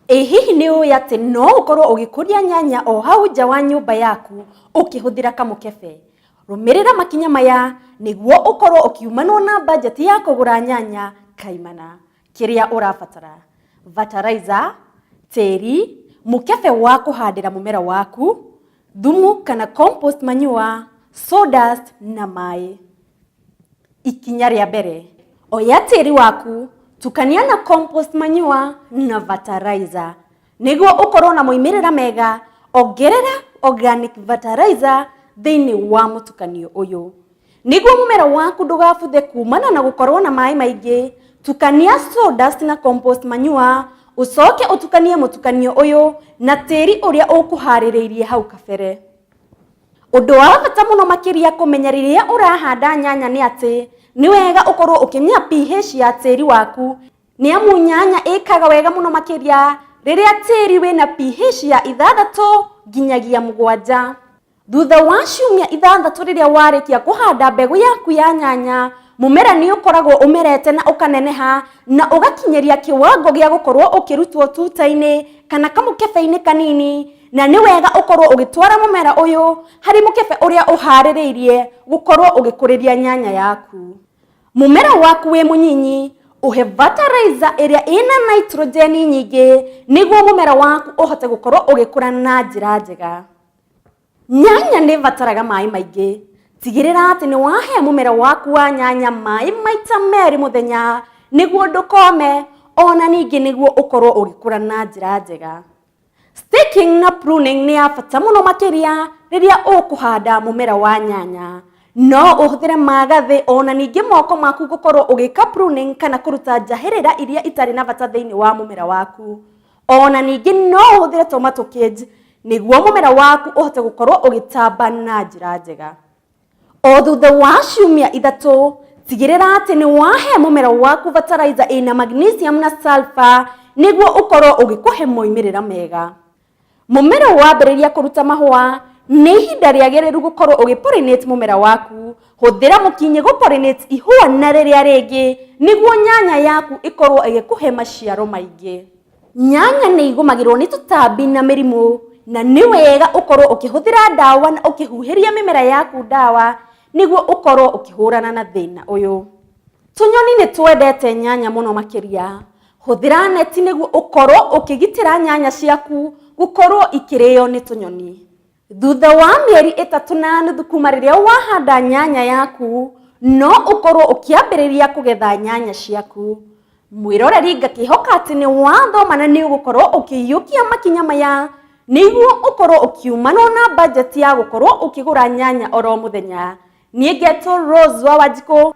Hihi ni ũĩ atĩ no ũkorwo ũgĩkũria nyanya o hau nja wa nyũmba yaku ũkĩhũthĩra kamũkebe? Rũmĩrĩra makinya maya nĩguo ũkorwo ũkiumanwo na budget ya kũgũra nyanya kaimana. Kĩrĩa ũrabatara: fertilizer, tĩri, mũkebe wa kũhandĩra mũmera waku, thumu kana compost manure, sawdust na maĩ. Ikinya rĩa mbere: oya tĩri waku, tukania na compost manure na fertilizer. Nĩguo ũkorwo na moimĩrĩra mega, ongerera organic fertilizer thĩinĩ wa mũtukanio ũyũ. Nĩguo mũmera waku ndũgabuthe kumana na gũkorwo na maĩ maingĩ, tukania sawdust na compost manure, ũcoke ũtukanie mũtukanio ũyũ na tĩri ũrĩa ũkũharĩrĩirie hau kabere. Ũndũ wa bata mũno makĩria kũmenya rĩrĩa ũrahanda nyanya nĩ atĩ nĩ wega ũkorwo ũkĩmenya pH ya tĩri waku, nĩ amu nyanya ĩkaga wega mũno makĩria rĩrĩa tĩri wĩna pH ya 6 nginyagia 7. Thutha wa ciumia 6 rĩrĩa warĩkia kũhanda mbegũ yaku ya nyanya, mũmera nĩ ũkoragwo ũmerete na ũkaneneha na ũgakinyĩria kĩwango gĩa gũkorwo ũkĩrutwo tuta-inĩ kana kamũkebe-inĩ kanini, na nĩ wega ũkorwo ũgĩtwara mũmera ũyũ harĩ mũkebe ũrĩa ũharĩrĩirie gũkorwo ũgĩkũrĩria nyanya yaku. Mũmera waku wĩ mũnyinyi, ũhe fertilizer ĩrĩa ĩna nitrogen nyingĩ nĩguo mũmera waku ũhote gũkorwo ũgĩkũra na njĩra njega. Nyanya nĩ ĩbataraga maĩ maingĩ. Tigĩrĩra atĩ nĩ wahe mũmera waku wa nyanya maĩ maita merĩ mũthenya nĩguo ndũkome, ona ningĩ nĩguo ũkorwo ũgĩkũra na njĩra njega. Staking na pruning nĩ ya bata mũno makĩria rĩrĩa ũkũhanda mũmera wa nyanya. No ũhũthĩre magathĩ ona ningĩ moko maku gũkorwo ũgĩka pruning kana kũruta njahĩrĩra iria itarĩ na bata thĩinĩ wa mũmera waku. Ona ningĩ no ũhũthĩre tomato cage nĩguo mũmera waku ũhote gũkorwo ũgĩtamba na njĩra njega. O thutha wa ciumia 3, tigĩrĩra atĩ nĩ wahe mũmera waku fertilizer ĩna magnesium na sulfur nĩguo ũkorwo ũgĩkũhe moimĩrĩra mega. Mũmera wambĩrĩria kũruta mahũa, nĩ ihinda rĩagĩrĩru gũkorwo ũgĩ-pollinate mũmera waku. Hũthĩra mũkinyĩ gũ-pollinate ihũa na rĩrĩa rĩngĩ nĩguo nyanya yaku ĩkorwo ĩgĩkũhe maciaro maingĩ. Nyanya nĩ igũmagĩrwo nĩ tũtambi na mĩrimũ, na nĩ wega ũkorwo ũkĩhũthĩra ndawa na ũkĩhuhĩria mĩmera yaku ndawa nĩguo ũkorwo ũkĩhũrana na thĩna ũyũ. Tũnyoni nĩ twendete nyanya mũno makĩria. Hũthĩra neti nĩguo ũkorwo ũkĩgitĩra nyanya ciaku gũkorwo ikĩrĩo nĩ tũnyoni. Thutha wa mĩeri 3.5 kuma rĩrĩa wahanda nyanya yaku, no ũkorwo ũkĩambĩrĩria kũgetha nyanya ciaku. Mwĩroreri ngakĩhoka atĩ nĩ wathoma na nĩ ũgũkorwo ũkĩiyũkia makinya maya nĩguo ũkorwo ũkiumanwo na budget ya gũkorwo ũkĩgũra nyanya oro mũthenya. Niĩ ngetwo Rose wa Wanjikũ.